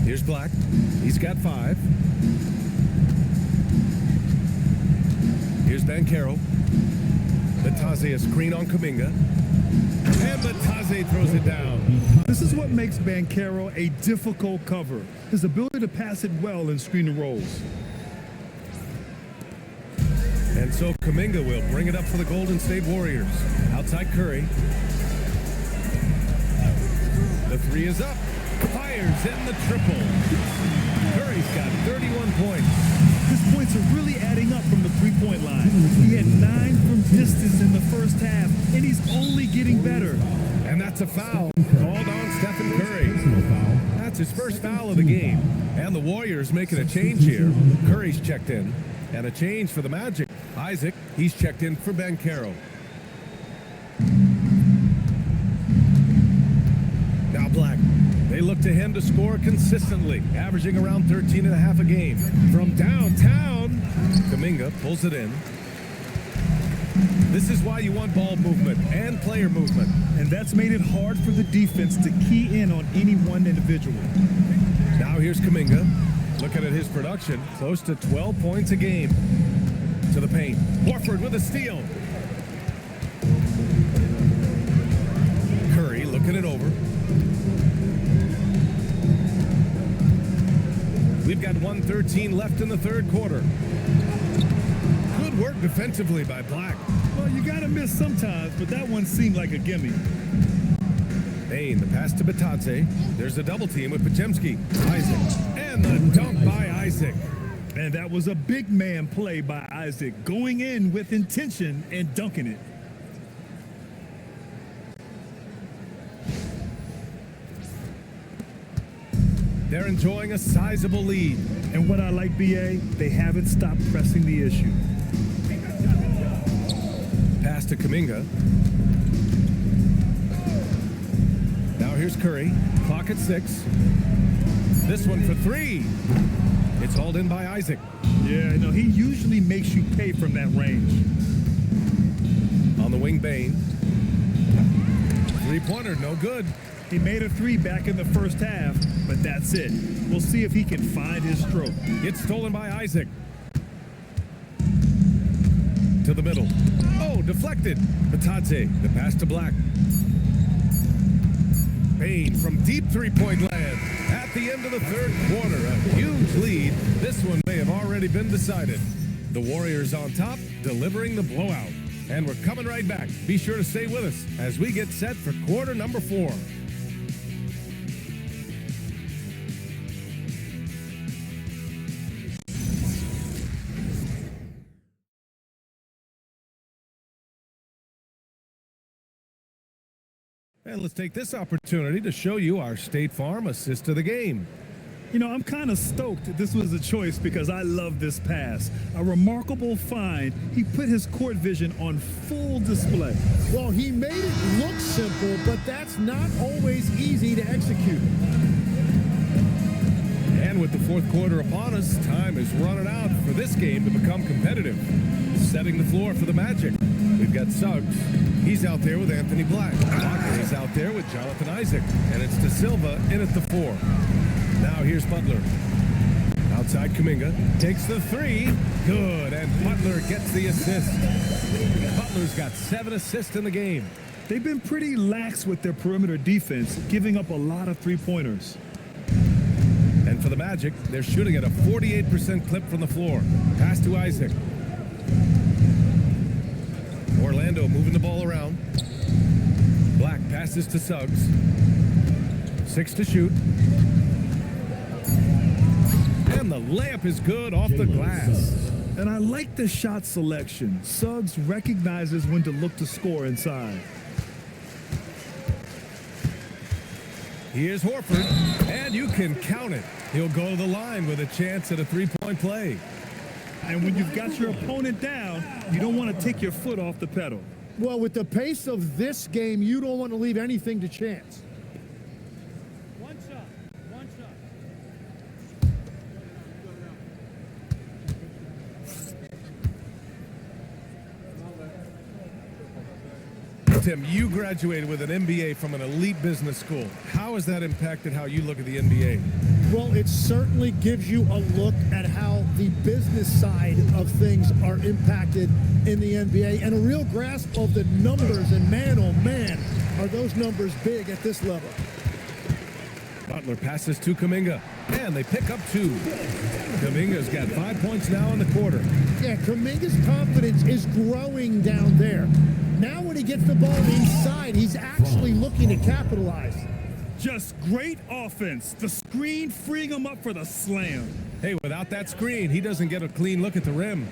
Here's Black. He's got 5. Here's Banchero. Batase a screen on Kuminga. And Batase throws it down. This is what makes Banchero a difficult cover. His ability to pass it well in screen and rolls. And so Kuminga will bring it up for the Golden State Warriors. Outside Curry. The three is up. Fires in the triple. Curry's got 31 points. His points are really adding up from the three-point three-point line. He had 9 from distance in the first half, and he's only getting better. And that's a foul called on Stephen Curry. That's his first foul of the game. And the Warriors making a change here. Curry's checked in. And a change for the Magic. Isaac, he's checked in for Banchero. Now Black. They look to him to score consistently, averaging around 13.5 a game. From downtown, Kuminga pulls it in. This is why you want ball movement and player movement. And that's made it hard for the defense to key in on any one individual. Now here's Kuminga. Looking at his production, close to 12 points a game. To the paint. Horford with a steal. Curry looking it over. We've got 1:13 left in the third quarter. Good work defensively by Black. Well, you gotta miss sometimes, but that one seemed like a gimme. Bain, the pass to Batadze. There's a double team with Podziemski. Isaac. And the dunk by Isaac. And that was a big man play by Isaac, going in with intention and dunking it. They're enjoying a sizable lead. And what I like, BA, they haven't stopped pressing the issue. Pass to Kuminga. Now here's Curry. Clock at 6. This one for 3. It's hauled in by Isaac. Yeah, no, he usually makes you pay from that range. On the wing, Bain. Three-pointer, no good. He made a 3 back in the first half, but that's it. We'll see if he can find his stroke. It's stolen by Isaac. To the middle. Oh, deflected. Batadze, the pass to Black. Bain from deep three-point land. At the end of the third quarter, a huge lead. This one may have already been decided. The Warriors on top, delivering the blowout. And we're coming right back. Be sure to stay with us as we get set for quarter number 4. And let's take this opportunity to show you our State Farm assist of the game. You know, I'm kind of stoked this was a choice because I love this pass. A remarkable find. He put his court vision on full display. Well, he made it look simple, but that's not always easy to execute. And with the fourth quarter upon us, time is running out for this game to become competitive. Setting the floor for the Magic. We've got Suggs. He's out there with Anthony Black. Walker is out there with Jonathan Isaac. And it's De Silva in at the 4. Now here's Butler. Outside Kuminga. Takes the 3. Good. And Butler gets the assist. Butler's got 7 assists in the game. They've been pretty lax with their perimeter defense, giving up a lot of three-pointers. And for the Magic, they're shooting at a 48% clip from the floor. Pass to Isaac. Orlando moving the ball around. Black passes to Suggs. 6 to shoot. And the layup is good off the glass. And I like the shot selection. Suggs recognizes when to look to score inside. Here's Horford, and you can count it. He'll go to the line with a chance at a three-point play. And when you've got your opponent down, you don't want to take your foot off the pedal. Well, with the pace of this game, you don't want to leave anything to chance. One shot. Tim, you graduated with an MBA from an elite business school. How has that impacted how you look at the NBA? Well, it certainly gives you a look at how the business side of things are impacted in the NBA and a real grasp of the numbers. And man, oh man, are those numbers big at this level. Butler passes to Kuminga, and they pick up 2. Kuminga's got 5 points now in the quarter. Yeah, Kuminga's confidence is growing down there. Now when he gets the ball inside, he's actually looking to capitalize. Just great offense. The screen freeing him up for the slam. Hey, without that screen, he doesn't get a clean look at the rim.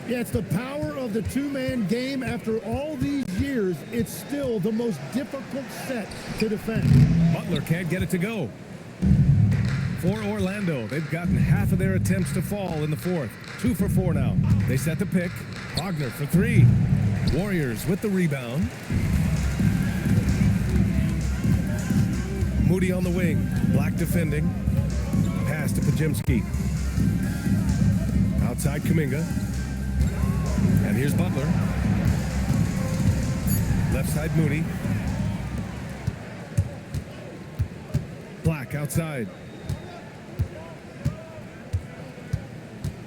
Yeah, it's the power of the two-man game. After all these years, it's still the most difficult set to defend. Butler can't get it to go. For Orlando, they've gotten half of their attempts to fall in the fourth. 2 for 4 now. They set the pick. Wagner for 3. Warriors with the rebound. Moody on the wing. Black defending. Pass to Pajemski. Outside Kuminga. And here's Butler. Left side Moody. Black outside.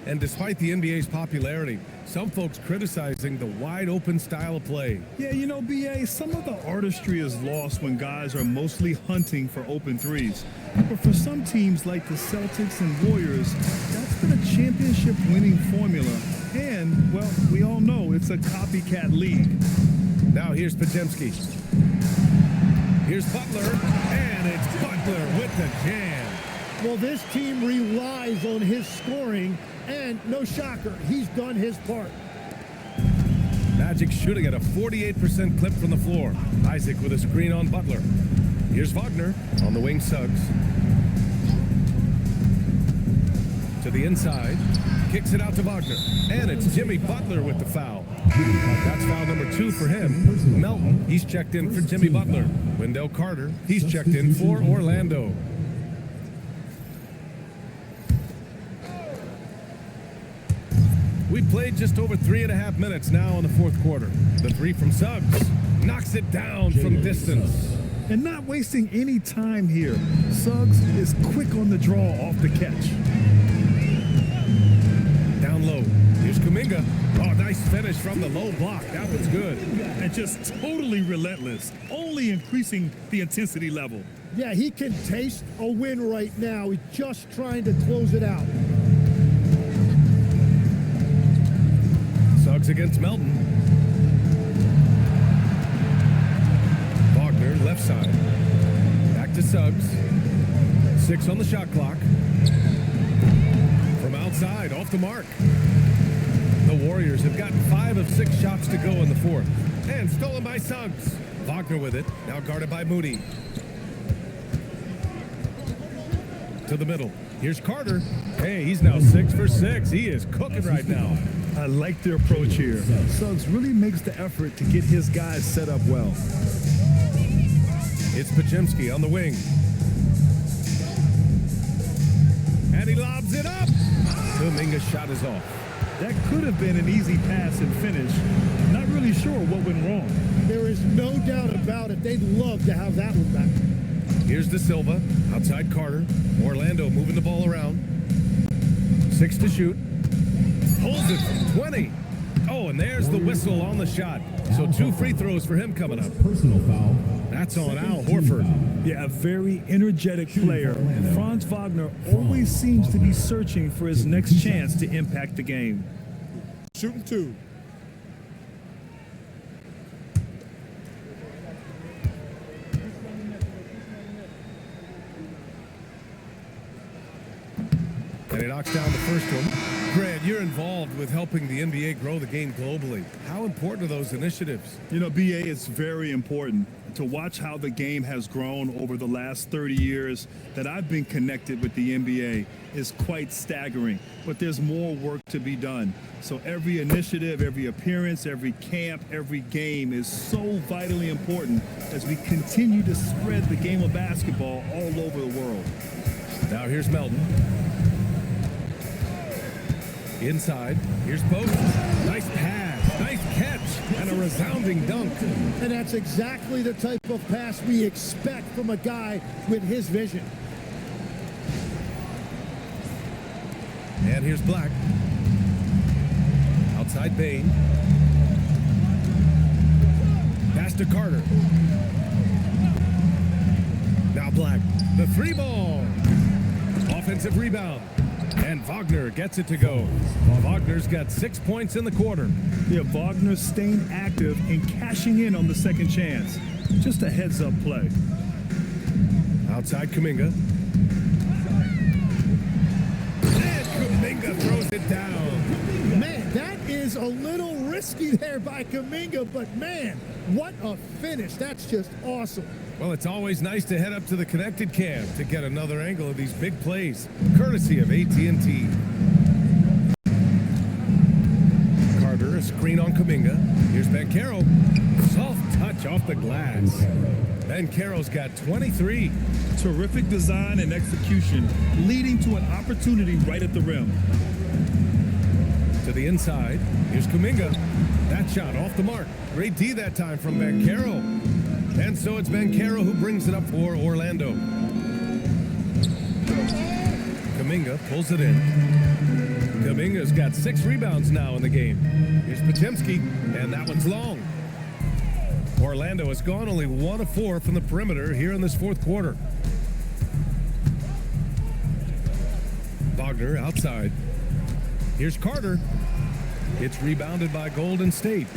And despite the NBA's popularity, some folks criticizing the wide open style of play. Yeah, you know, BA, some of the artistry is lost when guys are mostly hunting for open threes. But for some teams like the Celtics and Warriors, that's been a championship winning formula. And, well, we all know it's a copycat league. Now here's Pajemski. Here's Butler, and it's Butler with the jam. Well, this team relies on his scoring, and no shocker, he's done his part. Magic shooting at a 48% clip from the floor. Isaac with a screen on Butler. Here's Wagner on the wing. Suggs to the inside, kicks it out to Wagner, and it's Jimmy Butler with the foul. That's foul number 2 for him. Melton, he's checked in for Jimmy Butler. Wendell Carter, he's checked in for Orlando. We played just over 3.5 minutes now in the fourth quarter. The 3 from Suggs knocks it down from distance. And not wasting any time here. Suggs is quick on the draw off the catch. Down low. Here's Kuminga. Oh, nice finish from the low block. That was good. And just totally relentless, only increasing the intensity level. Yeah, he can taste a win right now. He's just trying to close it out. Suggs against Melton. Wagner, left side. Back to Suggs. 6 on the shot clock. From outside, off the mark. The Warriors have gotten 5 of 6 shots to go in the fourth. And stolen by Suggs. Wagner with it, now guarded by Moody. To the middle. Here's Carter. Hey, he's now 6 for 6. He is cooking right now. I like their approach here. Suggs really makes the effort to get his guys set up well. It's Pajemski on the wing. And he lobs it up. Kuminga's shot is off. That could have been an easy pass and finish. Not really sure what went wrong. There is no doubt about it. They'd love to have that one back. Here's De Silva. Outside Carter. Orlando moving the ball around. 6 to shoot. Holds it from 20. Oh, and there's the whistle on the shot. So 2 free throws for him coming up. Personal foul. That's on Al Horford. Yeah, a very energetic player. Franz Wagner always seems to be searching for his next chance to impact the game. Shooting 2. And he knocks down the first one. Grant, you're involved with helping the NBA grow the game globally. How important are those initiatives? You know, BA, it's very important to watch how the game has grown over the last 30 years that I've been connected with the NBA is quite staggering, but there's more work to be done. So every initiative, every appearance, every camp, every game is so vitally important as we continue to spread the game of basketball all over the world. Now here's Melton. Inside, here's Pope. Nice pass, nice catch, and a resounding dunk. And that's exactly the type of pass we expect from a guy with his vision. And here's Black. Outside Bain. Pass to Carter. Now Black, the 3 ball. Offensive rebound. And Wagner gets it to go. Wagner's got 6 points in the quarter. Yeah, Wagner staying active and cashing in on the second chance. Just a heads-up play. Outside Kuminga. And Kuminga throws it down. Man, that is was a little risky there by Kuminga, but man, what a finish. That's just awesome. Well, it's always nice to head up to the connected cam to get another angle of these big plays, courtesy of AT&T. Carter, a screen on Kuminga. Here's Banchero. Soft touch off the glass. Banchero's got 23. Terrific design and execution, leading to an opportunity right at the rim. To the inside. Here's Kuminga. That shot off the mark. Great D that time from Banchero. And so it's Banchero who brings it up for Orlando. Kuminga pulls it in. Kuminga's got 6 rebounds now in the game. Here's Podziemski, and that one's long. Orlando has gone only 1 of 4 from the perimeter here in this fourth quarter. Wagner outside. Here's Carter. It's rebounded by Golden State.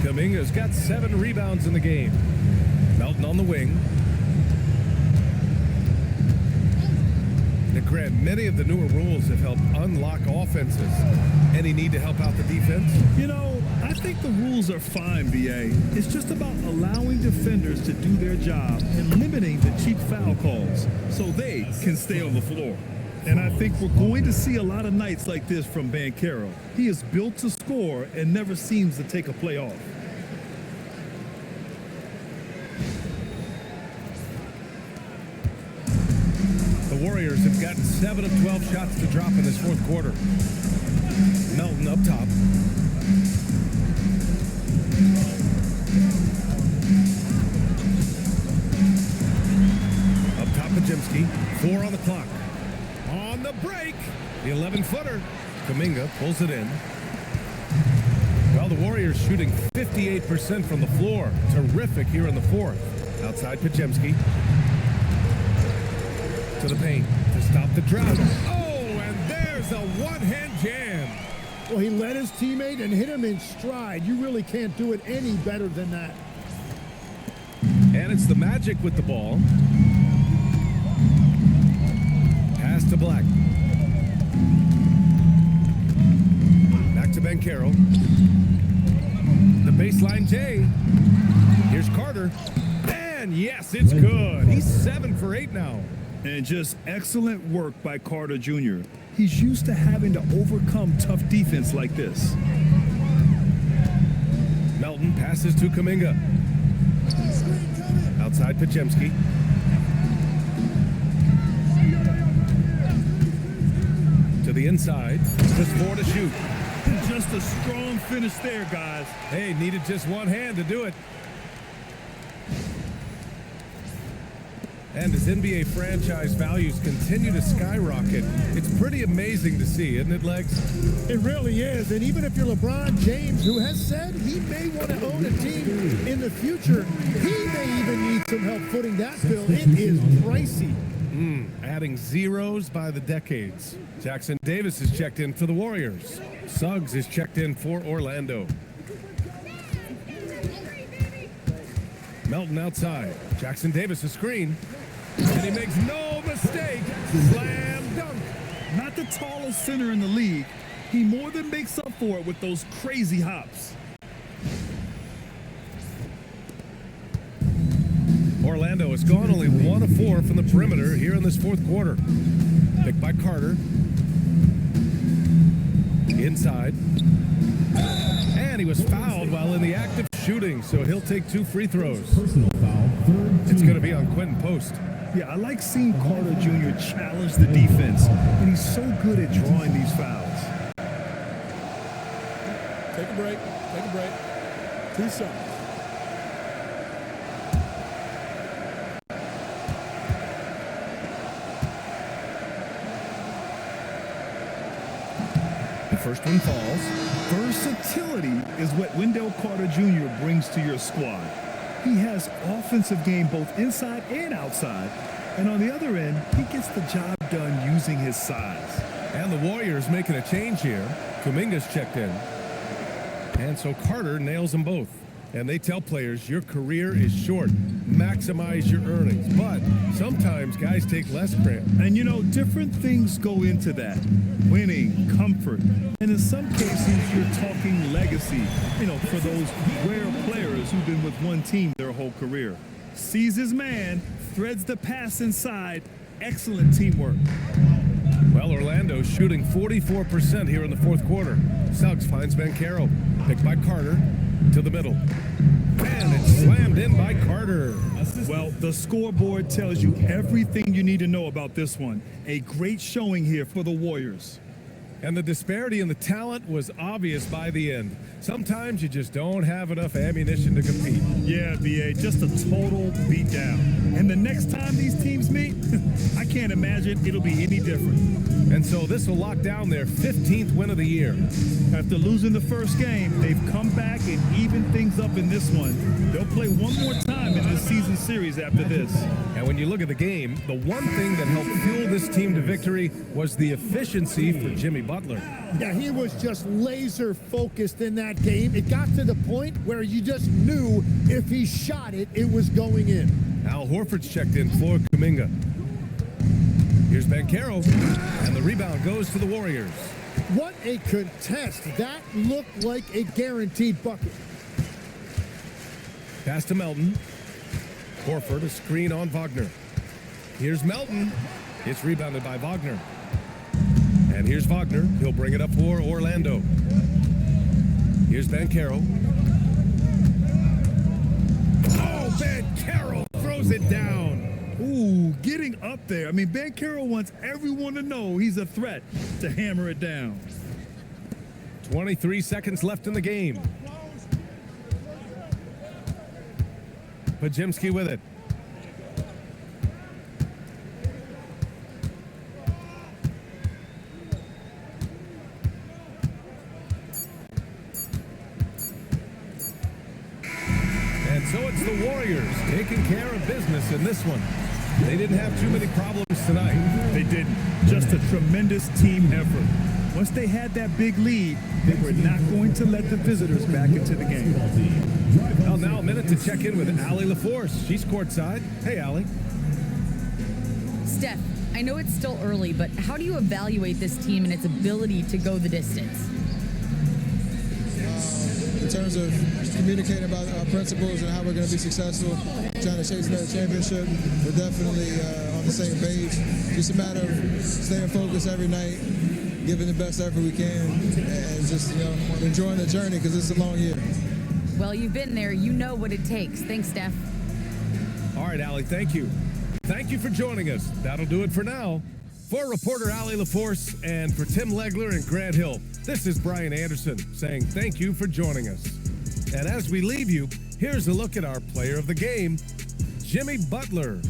Kuminga's got 7 rebounds in the game. Melton on the wing. Now, Grant, many of the newer rules have helped unlock offenses. Any need to help out the defense? You know, I think the rules are fine, BA. It's just about allowing defenders to do their job and limiting the cheap foul calls so they can stay on the floor. And I think we're going to see a lot of nights like this from Banchero. He is built to score and never seems to take a play off. The Warriors have gotten 7 of 12 shots to drop in this fourth quarter. Melton up top. Up top, Podziemski. 4 on the clock. On the break, the 11-footer. Kuminga pulls it in. Well, the Warriors shooting 58% from the floor. Terrific here in the fourth. Outside Podziemski. To the paint to stop the drought. Oh, and there's a one-hand jam. Well, he led his teammate and hit him in stride. You really can't do it any better than that. And it's the Magic with the ball. Pass to Black. Back to Banchero. The baseline J. Here's Carter. And yes, it's good. He's 7 for 8 now. And just excellent work by Carter Jr. He's used to having to overcome tough defense like this. Melton passes to Kuminga. Outside Podziemski. To the inside. Just 4 to shoot. Just a strong finish there, guys. Hey, needed just one hand to do it. And as NBA franchise values continue to skyrocket, it's pretty amazing to see, isn't it, Legs? It really is. And even if you're LeBron James, who has said he may want to own a team in the future, he may even need some help footing that bill. It is pricey. Adding zeros by the decades. Jackson Davis is checked in for the Warriors. Suggs is checked in for Orlando. Melton outside. Jackson Davis a screen. And he makes no mistake. Slam dunk. Not the tallest center in the league. He more than makes up for it with those crazy hops. Orlando has gone only 1 of 4 from the perimeter here in this fourth quarter. Picked by Carter. Inside. And he was fouled while in the act of shooting, so he'll take 2 free throws. Personal foul, third It's team. going to be on Quentin Post. Yeah, I like seeing Carter Jr. challenge the defense, and he's so good at drawing these fouls. Take a break. 2 shots. The first one falls. Versatility is what Wendell Carter Jr. brings to your squad. He has offensive game both inside and outside. And on the other end, he gets the job done using his size. And the Warriors making a change here. Kuminga's checked in. And so Carter nails them both. And they tell players, your career is short. maximize your earnings. But sometimes guys take less cramp. And you know, different things go into that. Winning, comfort, and in some cases, you're talking legacy, you know, for those rare players who've been with one team their whole career. Sees his man, threads the pass inside. Excellent teamwork. Well, Orlando's shooting 44% here in the fourth quarter. Suggs finds Bancaro. Picked by Carter to the middle. And it's slammed in by Carter. Well, the scoreboard tells you everything you need to know about this one. A great showing here for the Warriors. And the disparity in the talent was obvious by the end. Sometimes you just don't have enough ammunition to compete. Yeah, B.A., just a total beatdown. And the next time these teams meet, I can't imagine it'll be any different. And so this will lock down their 15th win of the year. After losing the first game, they've come back and evened things up in this one. They'll play one more time in this season series after this. And when you look at the game, the one thing that helped fuel this team to victory was the efficiency for Jimmy Butler. Yeah, he was just laser focused in that game. It got to the point where you just knew if he shot it, it was going in. Al Horford's checked in for Kuminga. Here's Bancaro, and the rebound goes to the Warriors. What a contest. That looked like a guaranteed bucket. Pass to Melton. Horford, a screen on Wagner. Here's Melton. It's rebounded by Wagner. And here's Wagner. He'll bring it up for Orlando. Here's Bancaro. Oh, Bancaro throws it down. Ooh, getting up there. I mean, Bancaro wants everyone to know he's a threat to hammer it down. 23 seconds left in the game. Podziemski with it. And so it's the Warriors taking care of business in this one. They didn't have too many problems tonight. They didn't. Just a tremendous team effort. Once they had that big lead, they were not going to let the visitors back into the game. Well, now a minute to check in with Allie LaForce. She's courtside. Hey, Allie. Steph, I know it's still early, but how do you evaluate this team and its ability to go the distance? In terms of communicating about our principles and how we're going to be successful, trying to chase another championship, we're definitely on the same page. Just a matter of staying focused every night, giving the best effort we can, and just enjoying the journey because it's a long year. Well, you've been there. You know what it takes. Thanks, Steph. All right, Allie, thank you. Thank you for joining us. That'll do it for now. For reporter Allie LaForce and for Tim Legler and Grant Hill, this is Brian Anderson saying thank you for joining us. And as we leave you, here's a look at our player of the game, Jimmy Butler.